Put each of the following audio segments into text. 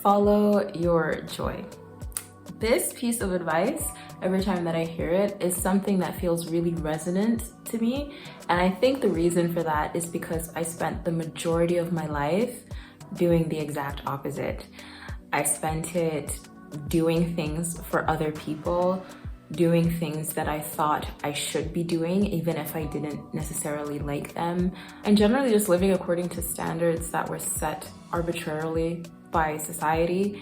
Follow your joy. This piece of advice, every time that I hear it, is something that feels really resonant to me. And I think the reason for that is because I spent the majority of my life doing the exact opposite. I spent it doing things for other people, doing things that I thought I should be doing, even if I didn't necessarily like them, and generally just living according to standards that were set arbitrarily by society,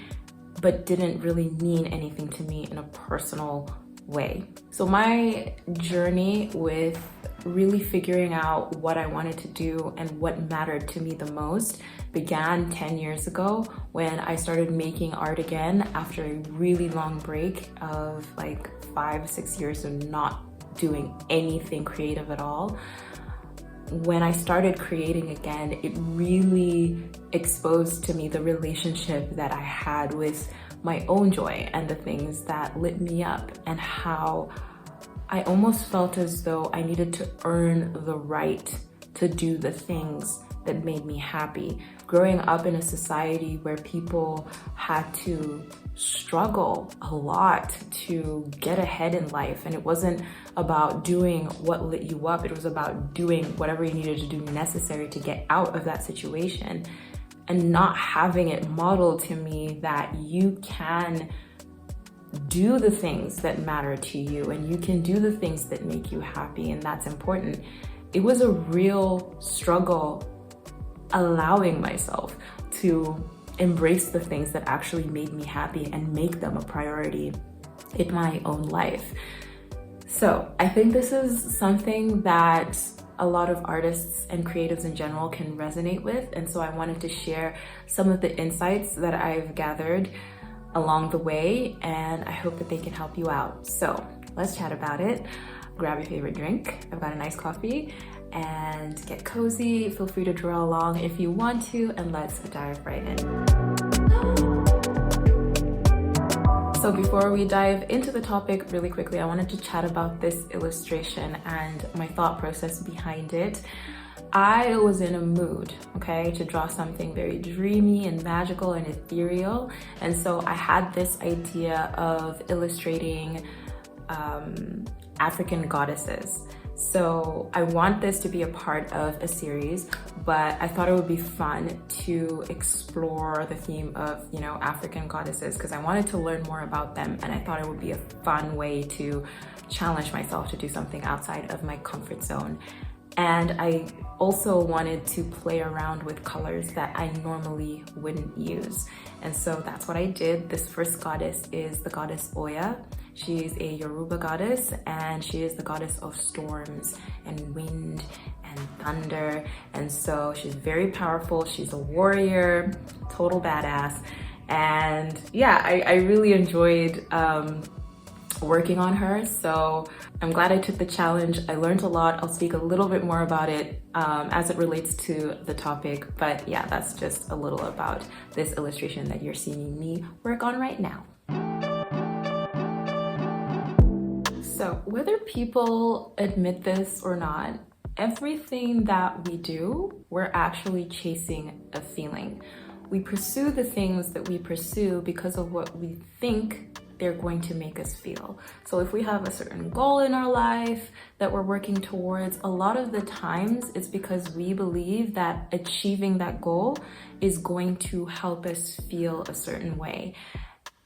but didn't really mean anything to me in a personal way. So my journey with really figuring out what I wanted to do and what mattered to me the most began 10 years ago when I started making art again after a really long break of like 5-6 years of not doing anything creative at all. When I started creating again, it really exposed to me the relationship that I had with my own joy and the things that lit me up, and how I almost felt as though I needed to earn the right to do the things that made me happy. Growing up in a society where people had to struggle a lot to get ahead in life, and it wasn't about doing what lit you up, it was about doing whatever you needed to do necessary to get out of that situation, and not having it modeled to me that you can do the things that matter to you and you can do the things that make you happy, and that's important. It was a real struggle allowing myself to embrace the things that actually made me happy and make them a priority in my own life. So I think this is something that a lot of artists and creatives in general can resonate with, and so I wanted to share some of the insights that I've gathered along the way, and I hope that they can help you out. So let's chat about it. Grab your favorite drink. I've got a nice coffee, and get cozy. Feel free to draw along if you want to, and let's dive right in. So before we dive into the topic really quickly, I wanted to chat about this illustration and my thought process behind it. I was in a mood, okay, to draw something very dreamy and magical and ethereal. And so I had this idea of illustrating African goddesses. So I want this to be a part of a series, but I thought it would be fun to explore the theme of, African goddesses, because I wanted to learn more about them, and I thought it would be a fun way to challenge myself to do something outside of my comfort zone. And I also wanted to play around with colors that I normally wouldn't use. And so that's what I did. This first goddess is the goddess Oya. She's a Yoruba goddess, and she is the goddess of storms and wind and thunder. And so she's very powerful. She's a warrior, total badass. And yeah, I really enjoyed working on her. So I'm glad I took the challenge. I learned a lot. I'll speak a little bit more about it as it relates to the topic. But yeah, that's just a little about this illustration that you're seeing me work on right now. So whether people admit this or not, everything that we do, we're actually chasing a feeling. We pursue the things that we pursue because of what we think they're going to make us feel. So if we have a certain goal in our life that we're working towards, a lot of the times it's because we believe that achieving that goal is going to help us feel a certain way.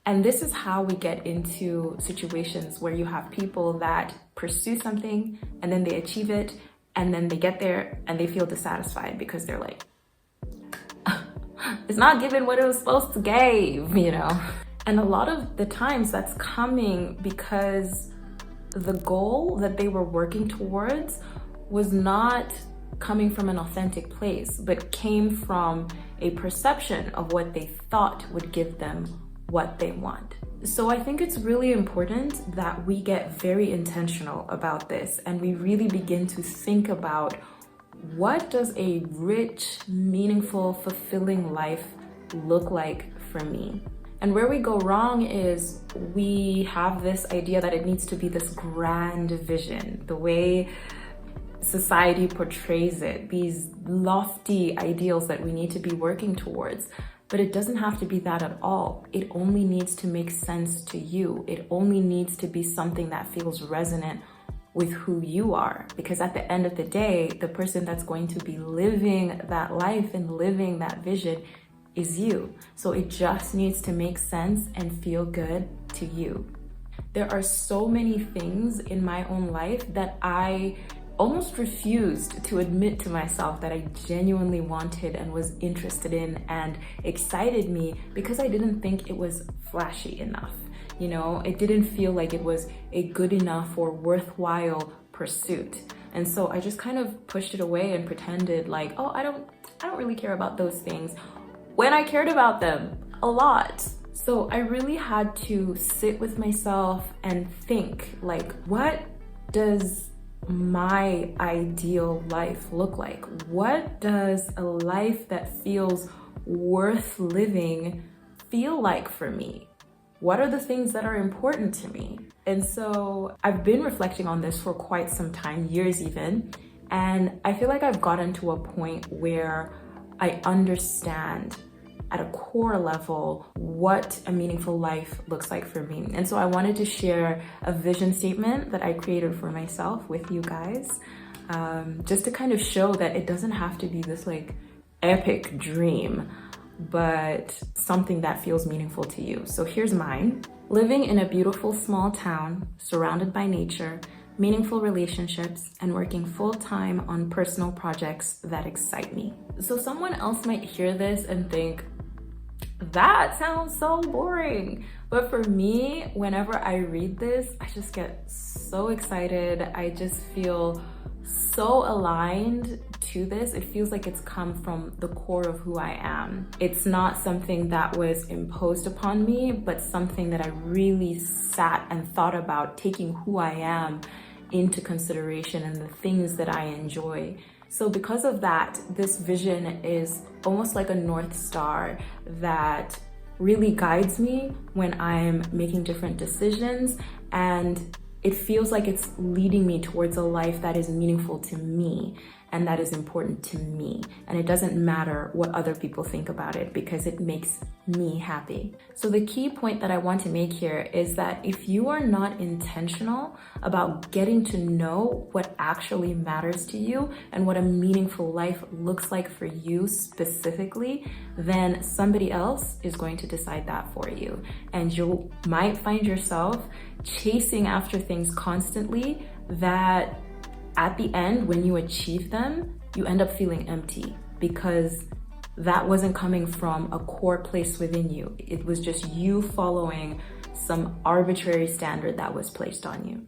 And this is how we get into situations where you have people that pursue something and then they achieve it, and then they get there and they feel dissatisfied because they're like, it's not giving what it was supposed to give, And a lot of the times that's coming because the goal that they were working towards was not coming from an authentic place, but came from a perception of what they thought would give them what they want. So I think it's really important that we get very intentional about this, and we really begin to think about, what does a rich, meaningful, fulfilling life look like for me? And where we go wrong is we have this idea that it needs to be this grand vision, the way society portrays it, these lofty ideals that we need to be working towards. But it doesn't have to be that at all. It only needs to make sense to you. It only needs to be something that feels resonant with who you are. Because at the end of the day, the person that's going to be living that life and living that vision is you. So it just needs to make sense and feel good to you. There are so many things in my own life that I almost refused to admit to myself that I genuinely wanted and was interested in and excited me, because I didn't think it was flashy enough. You know, it didn't feel like it was a good enough or worthwhile pursuit. And so I just kind of pushed it away and pretended like, oh, I don't really care about those things, when I cared about them a lot. So I really had to sit with myself and think, like, what does my ideal life look like? What does a life that feels worth living feel like for me? What are the things that are important to me? And so I've been reflecting on this for quite some time, years even, and I feel like I've gotten to a point where I understand at a core level what a meaningful life looks like for me. And so I wanted to share a vision statement that I created for myself with you guys, just to kind of show that it doesn't have to be this like epic dream, but something that feels meaningful to you. So here's mine. Living in a beautiful small town, surrounded by nature, meaningful relationships, and working full-time on personal projects that excite me. So someone else might hear this and think, that sounds so boring. But for me, whenever I read this, I just get so excited. I just feel so aligned to this. It feels like it's come from the core of who I am. It's not something that was imposed upon me, but something that I really sat and thought about, taking who I am into consideration and the things that I enjoy. So because of that, this vision is almost like a North Star that really guides me when I'm making different decisions, and it feels like it's leading me towards a life that is meaningful to me and that is important to me. And it doesn't matter what other people think about it, because it makes me happy. So the key point that I want to make here is that if you are not intentional about getting to know what actually matters to you and what a meaningful life looks like for you specifically, then somebody else is going to decide that for you. And you might find yourself chasing after things constantly that at the end, when you achieve them, you end up feeling empty, because that wasn't coming from a core place within you. It was just you following some arbitrary standard that was placed on you.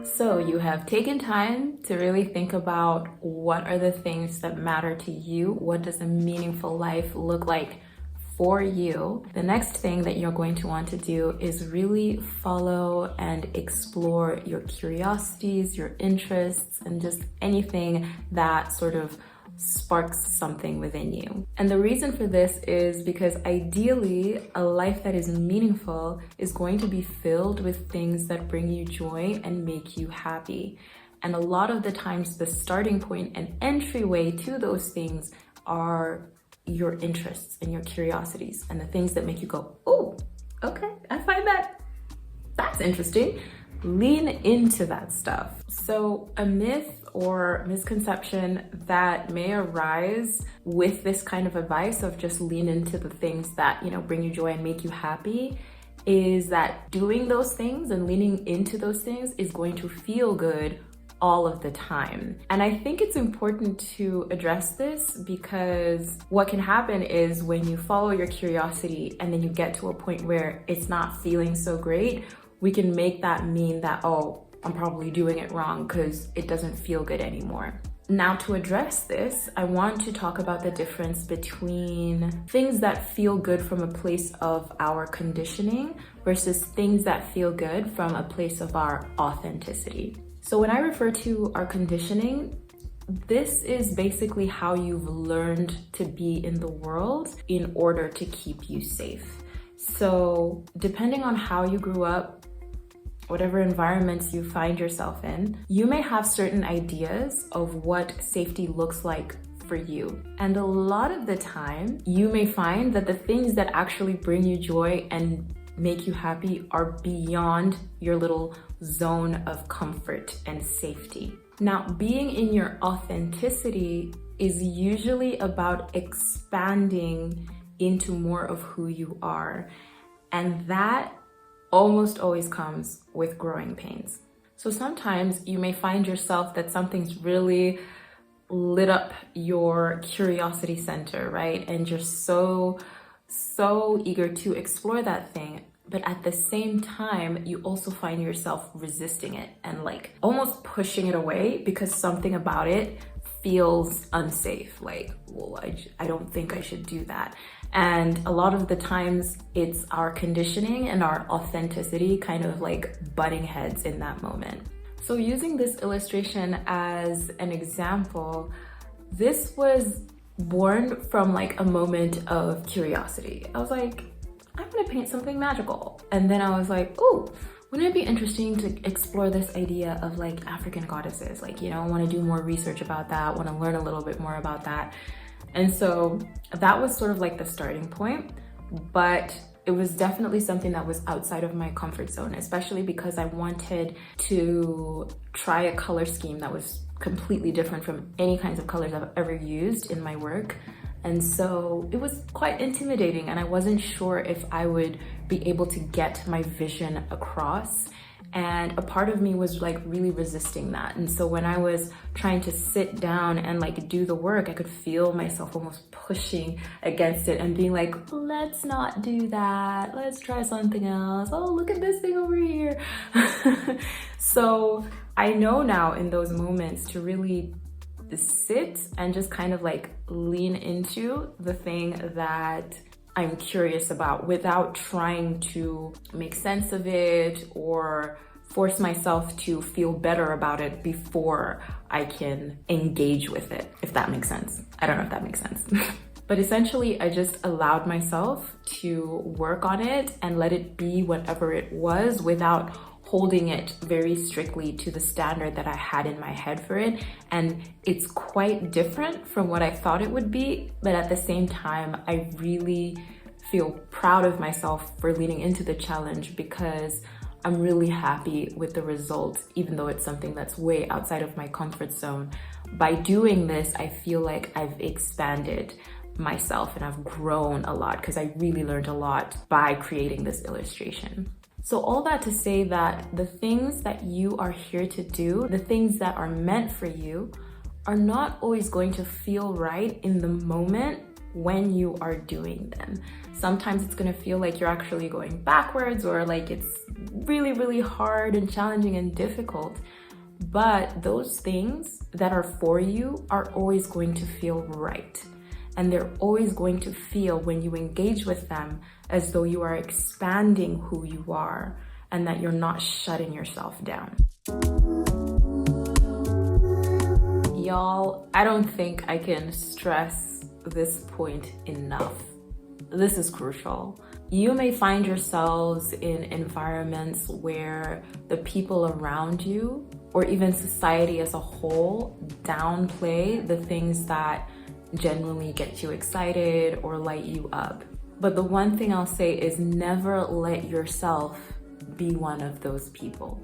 So you have taken time to really think about what are the things that matter to you. What does a meaningful life look like for you? The next thing that you're going to want to do is really follow and explore your curiosities, your interests, and just anything that sort of sparks something within you. And the reason for this is because ideally, a life that is meaningful is going to be filled with things that bring you joy and make you happy. And a lot of the times, the starting point and entryway to those things are your interests and your curiosities and the things that make you go, oh, okay, I find that's interesting. Lean into that stuff. So a myth or misconception that may arise with this kind of advice of just lean into the things that, bring you joy and make you happy is that doing those things and leaning into those things is going to feel good all of the time. And I think it's important to address this, because what can happen is when you follow your curiosity and then you get to a point where it's not feeling so great, we can make that mean that, oh, I'm probably doing it wrong because it doesn't feel good anymore. Now, to address this, I want to talk about the difference between things that feel good from a place of our conditioning versus things that feel good from a place of our authenticity. So when I refer to our conditioning, this is basically how you've learned to be in the world in order to keep you safe. So depending on how you grew up, whatever environments you find yourself in, you may have certain ideas of what safety looks like for you. And a lot of the time, you may find that the things that actually bring you joy and make you happy are beyond your little zone of comfort and safety. Now, being in your authenticity is usually about expanding into more of who you are. And that almost always comes with growing pains. So sometimes you may find yourself that something's really lit up your curiosity center, right? And you're so eager to explore that thing. But at the same time, you also find yourself resisting it and like almost pushing it away because something about it feels unsafe. Like, well, I don't think I should do that. And a lot of the times it's our conditioning and our authenticity kind of like butting heads in that moment. So using this illustration as an example, this was born from like a moment of curiosity. I was like, I'm gonna paint something magical. And then I was like, oh, wouldn't it be interesting to explore this idea of like African goddesses? Like, I want to do more research about that, want to learn a little bit more about that. And so that was sort of like the starting point, but it was definitely something that was outside of my comfort zone, especially because I wanted to try a color scheme that was completely different from any kinds of colors I've ever used in my work. And so it was quite intimidating and I wasn't sure if I would be able to get my vision across. And a part of me was like really resisting that. And so when I was trying to sit down and like do the work, I could feel myself almost pushing against it and being like, let's not do that. Let's try something else. Oh, look at this thing over here. So I know now in those moments to really sit and just kind of like lean into the thing that I'm curious about without trying to make sense of it or force myself to feel better about it before I can engage with it, if that makes sense. I don't know if that makes sense. But essentially, I just allowed myself to work on it and let it be whatever it was without holding it very strictly to the standard that I had in my head for it. And it's quite different from what I thought it would be, but at the same time, I really feel proud of myself for leaning into the challenge because I'm really happy with the results, even though it's something that's way outside of my comfort zone. By doing this, I feel like I've expanded myself and I've grown a lot because I really learned a lot by creating this illustration. So all that to say that the things that you are here to do, the things that are meant for you, are not always going to feel right in the moment when you are doing them. Sometimes it's going to feel like you're actually going backwards or like it's really, really hard and challenging and difficult. But those things that are for you are always going to feel right. And they're always going to feel, when you engage with them, as though you are expanding who you are and that you're not shutting yourself down. Y'all, I don't think I can stress this point enough. This is crucial. You may find yourselves in environments where the people around you, or even society as a whole, downplay the things that genuinely get you excited or light you up. But the one thing I'll say is never let yourself be one of those people.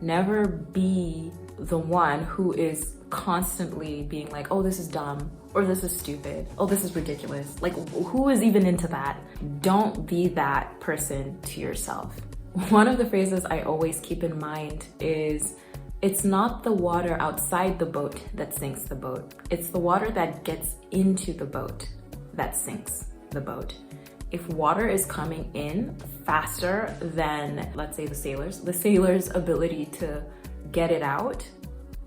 Never be the one who is constantly being like, oh, this is dumb, or this is stupid, oh, this is ridiculous. Like, who is even into that? Don't be that person to yourself. One of the phrases I always keep in mind is, it's not the water outside the boat that sinks the boat. It's the water that gets into the boat that sinks the boat. If water is coming in faster than, let's say, the sailor's ability to get it out,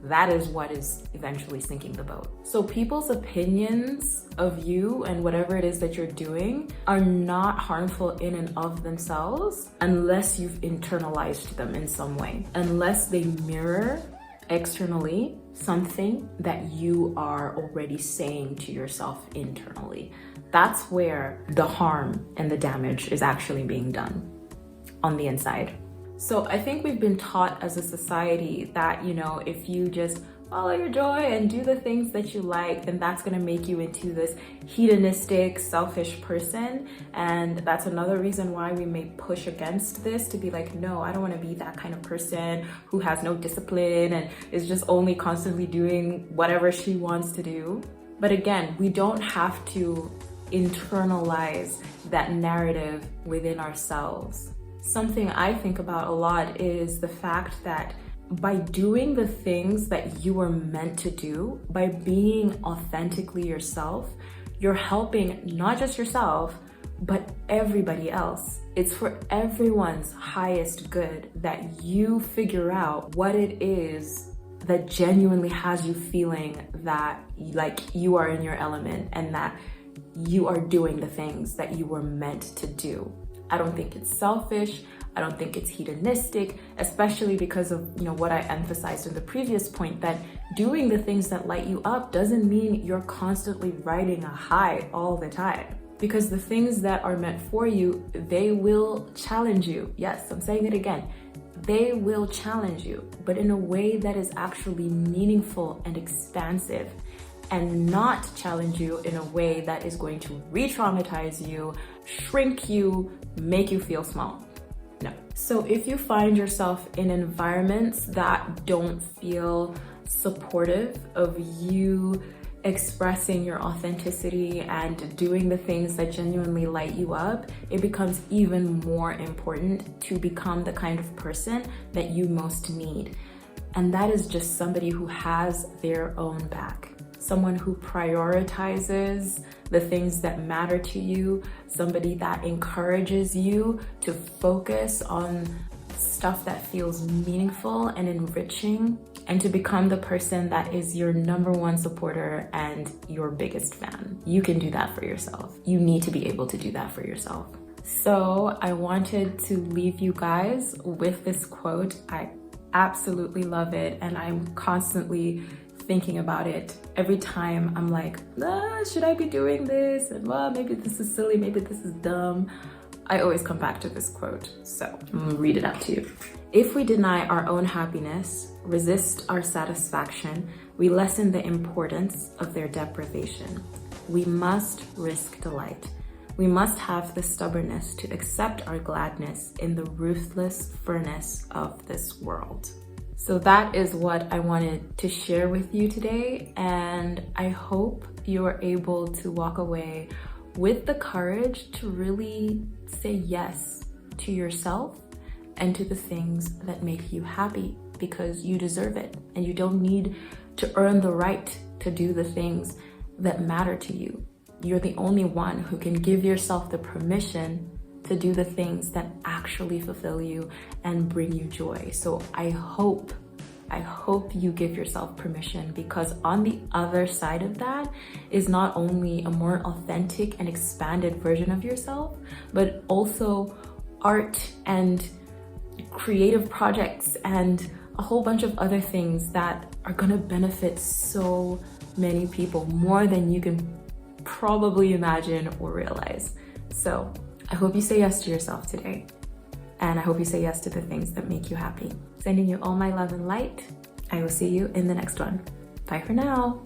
that is what is eventually sinking the boat. So people's opinions of you and whatever it is that you're doing are not harmful in and of themselves unless you've internalized them in some way, unless they mirror externally something that you are already saying to yourself internally. That's where the harm and the damage is actually being done, on the inside. So I think we've been taught as a society that, if you just follow your joy and do the things that you like, then that's gonna make you into this hedonistic, selfish person. And that's another reason why we may push against this, to be like, no, I don't wanna be that kind of person who has no discipline and is just only constantly doing whatever she wants to do. But again, we don't have to internalize that narrative within ourselves. Something I think about a lot is the fact that by doing the things that you are meant to do, by being authentically yourself, you're helping not just yourself, but everybody else. It's for everyone's highest good that you figure out what it is that genuinely has you feeling that like you are in your element and that you are doing the things that you were meant to do. I don't think it's selfish. I don't think it's hedonistic, especially because of, what I emphasized in the previous point, that doing the things that light you up doesn't mean you're constantly riding a high all the time. Because the things that are meant for you, they will challenge you. Yes, I'm saying it again. They will challenge you, but in a way that is actually meaningful and expansive, and not challenge you in a way that is going to re-traumatize you, shrink you, make you feel small. No. So if you find yourself in environments that don't feel supportive of you expressing your authenticity and doing the things that genuinely light you up, it becomes even more important to become the kind of person that you most need. And that is just somebody who has their own back. Someone who prioritizes the things that matter to you, somebody that encourages you to focus on stuff that feels meaningful and enriching, and to become the person that is your number one supporter and your biggest fan. You can do that for yourself. You need to be able to do that for yourself. So I wanted to leave you guys with this quote. I absolutely love it, and I'm constantly thinking about it every time. I'm like, should I be doing this? And maybe this is silly, maybe this is dumb. I always come back to this quote, so I'm gonna read it out to you. If we deny our own happiness, resist our satisfaction, we lessen the importance of their deprivation. We must risk delight. We must have the stubbornness to accept our gladness in the ruthless furnace of this world. So that is what I wanted to share with you today, and I hope you are able to walk away with the courage to really say yes to yourself and to the things that make you happy, because you deserve it, and you don't need to earn the right to do the things that matter to you. You're the only one who can give yourself the permission to do the things that actually fulfill you and bring you joy. So I hope you give yourself permission, because on the other side of that is not only a more authentic and expanded version of yourself, but also art and creative projects and a whole bunch of other things that are gonna benefit so many people, more than you can probably imagine or realize. So I hope you say yes to yourself today. And I hope you say yes to the things that make you happy. Sending you all my love and light. I will see you in the next one. Bye for now.